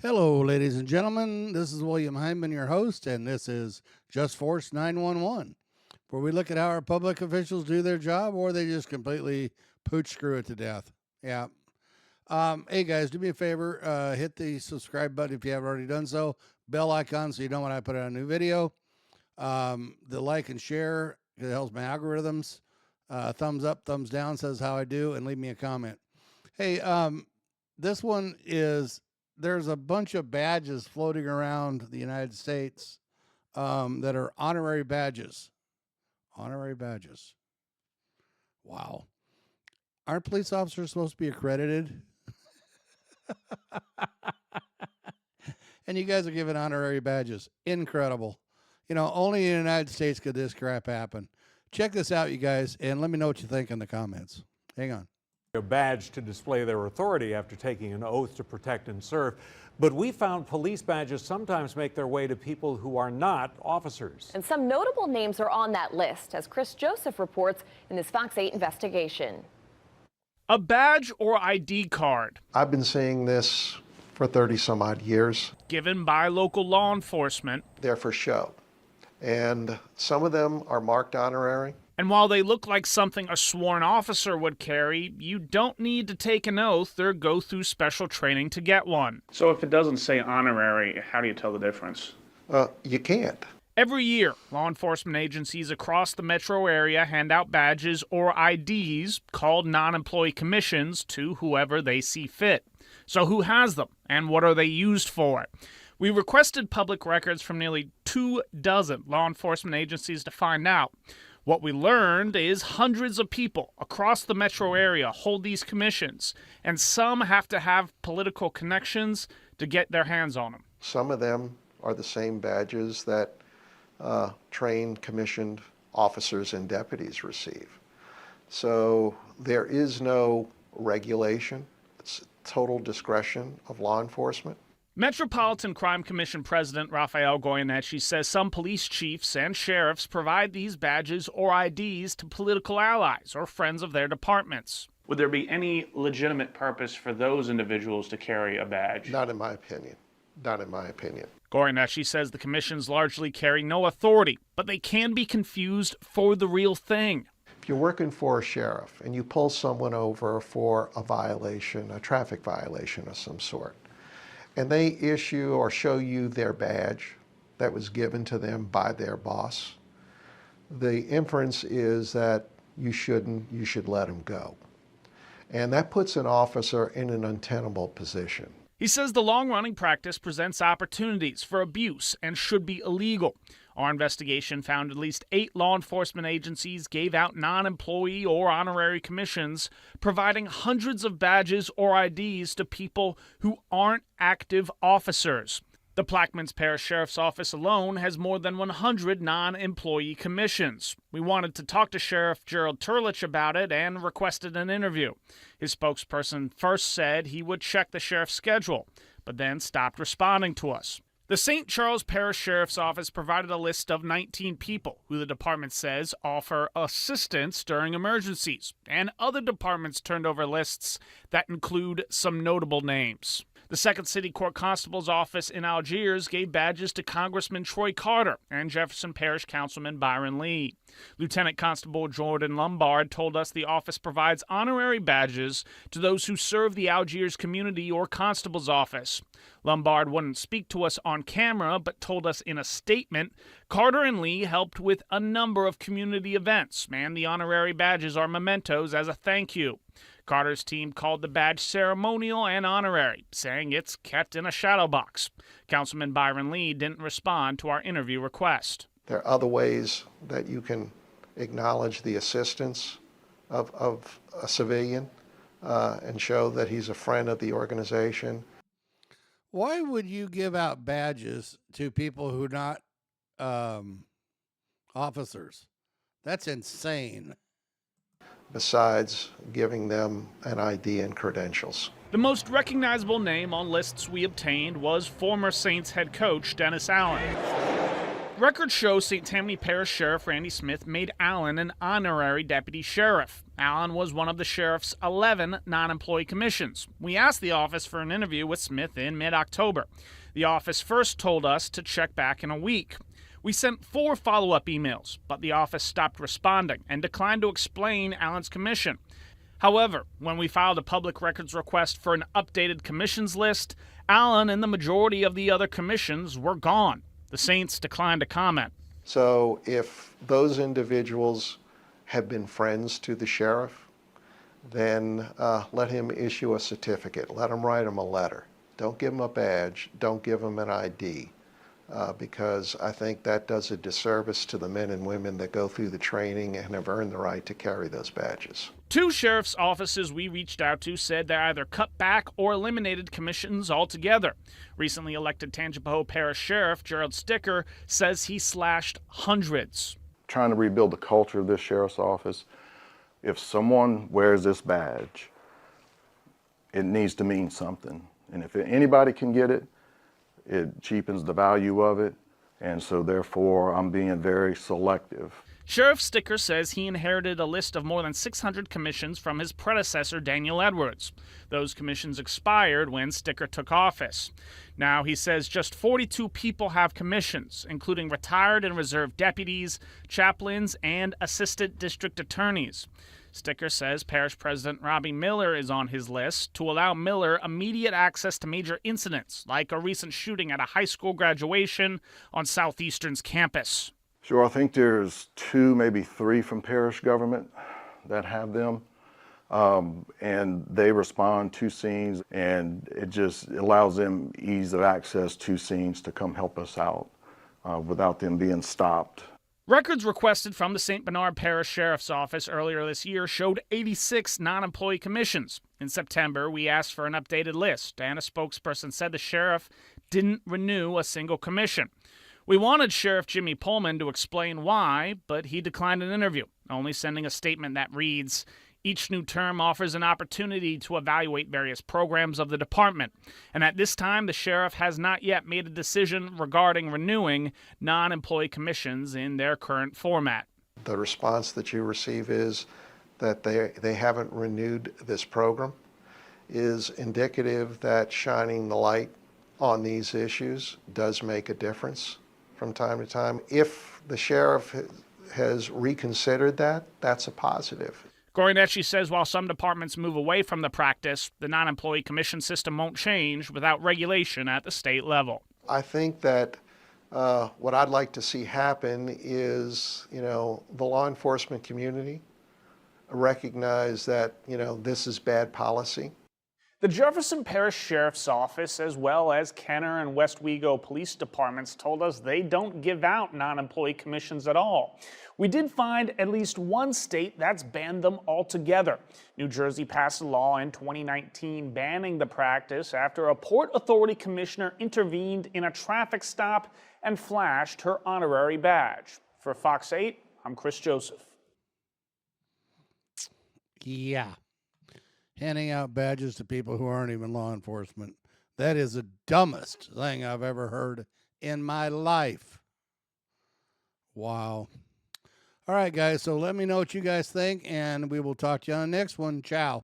Hello, ladies and gentlemen. This is William Hyman, your host, and this is Just Force 911, where we look at how our public officials do their job or they just completely pooch screw it to death. Yeah. Hey, guys, do me a favor. Hit the subscribe button if you haven't already done so. Bell icon so you know when I put out a new video. The like and share, it helps my algorithms. Thumbs up, thumbs down says how I do, and leave me a comment. Hey, this one is... There's a bunch of badges floating around the United States that are honorary badges. Honorary badges. Wow. Aren't police officers supposed to be accredited? And you guys are giving honorary badges. Incredible. You know, only in the United States could this crap happen. Check this out, you guys, and let me know what you think in the comments. Hang on. A badge to display their authority after taking an oath to protect and serve. But we found police badges sometimes make their way to people who are not officers. And some notable names are on that list, as Chris Joseph reports in this Fox 8 investigation. A badge or ID card. I've been seeing this for 30 some odd years. Given by local law enforcement. They're for show. And some of them are marked honorary. And while they look like something a sworn officer would carry, you don't need to take an oath or go through special training to get one. So if it doesn't say honorary, how do you tell the difference? You can't. Every year, law enforcement agencies across the metro area hand out badges or IDs called non-employee commissions to whoever they see fit. So who has them, and what are they used for? We requested public records from nearly 24 law enforcement agencies to find out. What we learned is hundreds of people across the metro area hold these commissions, and some have to have political connections to get their hands on them. Some of them are the same badges that trained, commissioned officers and deputies receive. So there is no regulation. It's total discretion of law enforcement. Metropolitan Crime Commission President Rafael Goyeneche says some police chiefs and sheriffs provide these badges or IDs to political allies or friends of their departments. Would there be any legitimate purpose for those individuals to carry a badge? Not in my opinion. Not in my opinion. Goyeneche says the commissions largely carry no authority, but they can be confused for the real thing. If you're working for a sheriff and you pull someone over for a violation, a traffic violation of some sort, and they issue or show you their badge that was given to them by their boss, the inference is that you should let them go. And that puts an officer in an untenable position. He says the long-running practice presents opportunities for abuse and should be illegal. Our investigation found at least 8 law enforcement agencies gave out non-employee or honorary commissions, providing hundreds of badges or IDs to people who aren't active officers. The Plaquemines Parish Sheriff's Office alone has more than 100 non-employee commissions. We wanted to talk to Sheriff Gerald Turlich about it and requested an interview. His spokesperson first said he would check the sheriff's schedule, but then stopped responding to us. The St. Charles Parish Sheriff's Office provided a list of 19 people who the department says offer assistance during emergencies, and other departments turned over lists that include some notable names. The Second City Court Constable's office in Algiers gave badges to Congressman Troy Carter and Jefferson Parish Councilman Byron Lee. Lieutenant Constable Jordan Lombard told us the office provides honorary badges to those who serve the Algiers community or constable's office. Lombard wouldn't speak to us on camera, but told us in a statement Carter and Lee helped with a number of community events, and the honorary badges are mementos as a thank you. Carter's team called the badge ceremonial and honorary, saying it's kept in a shadow box. Councilman Byron Lee didn't respond to our interview request. There are other ways that you can acknowledge the assistance of a civilian and show that he's a friend of the organization. Why would you give out badges to people who are not officers? That's insane. Besides giving them an ID and credentials. The most recognizable name on lists we obtained was former Saints head coach Dennis Allen. Records show St. Tammany Parish Sheriff Randy Smith made Allen an honorary deputy sheriff. Allen was one of the sheriff's 11 non-employee commissions. We asked the office for an interview with Smith in mid-October. The office first told us to check back in a week. We sent 4 follow-up emails, but the office stopped responding and declined to explain Allen's commission. However, when we filed a public records request for an updated commissions list, Allen and the majority of the other commissions were gone. The Saints declined to comment. So if those individuals have been friends to the sheriff, then let him issue a certificate. Let him write him a letter. Don't give him a badge. Don't give him an ID. Because I think that does a disservice to the men and women that go through the training and have earned the right to carry those badges. 2 sheriff's offices we reached out to said they either cut back or eliminated commissions altogether. Recently elected Tangipahoa Parish Sheriff Gerald Sticker says he slashed hundreds. Trying to rebuild the culture of this sheriff's office. If someone wears this badge, it needs to mean something. And if anybody can get it, it cheapens the value of it, and so therefore I'm being very selective. Sheriff Sticker says he inherited a list of more than 600 commissions from his predecessor, Daniel Edwards. Those commissions expired when Sticker took office. Now he says just 42 people have commissions, including retired and reserve deputies, chaplains, and assistant district attorneys. Sticker says Parish President Robbie Miller is on his list to allow Miller immediate access to major incidents, like a recent shooting at a high school graduation on Southeastern's campus. Sure, I think there's 2, maybe 3 from parish government that have them, and they respond to scenes, and it just allows them ease of access to scenes to come help us out without them being stopped. Records requested from the St. Bernard Parish Sheriff's Office earlier this year showed 86 non-employee commissions. In September, we asked for an updated list, and a spokesperson said the sheriff didn't renew a single commission. We wanted Sheriff Jimmy Pullman to explain why, but he declined an interview, only sending a statement that reads, "Each new term offers an opportunity to evaluate various programs of the department, and at this time the sheriff has not yet made a decision regarding renewing non-employee commissions in their current format." The response that you receive is that they haven't renewed this program is indicative that shining the light on these issues does make a difference from time to time. If the sheriff has reconsidered that, that's a positive. Gorinecki says while some departments move away from the practice, the non-employee commission system won't change without regulation at the state level. I think that what I'd like to see happen is, the law enforcement community recognize that, this is bad policy. The Jefferson Parish Sheriff's Office, as well as Kenner and West Wego Police Departments, told us they don't give out non-employee commissions at all. We did find at least one state that's banned them altogether. New Jersey passed a law in 2019 banning the practice after a Port Authority commissioner intervened in a traffic stop and flashed her honorary badge. For Fox 8, I'm Chris Joseph. Yeah. Handing out badges to people who aren't even law enforcement. That is the dumbest thing I've ever heard in my life. Wow. All right, guys. So let me know what you guys think, and we will talk to you on the next one. Ciao.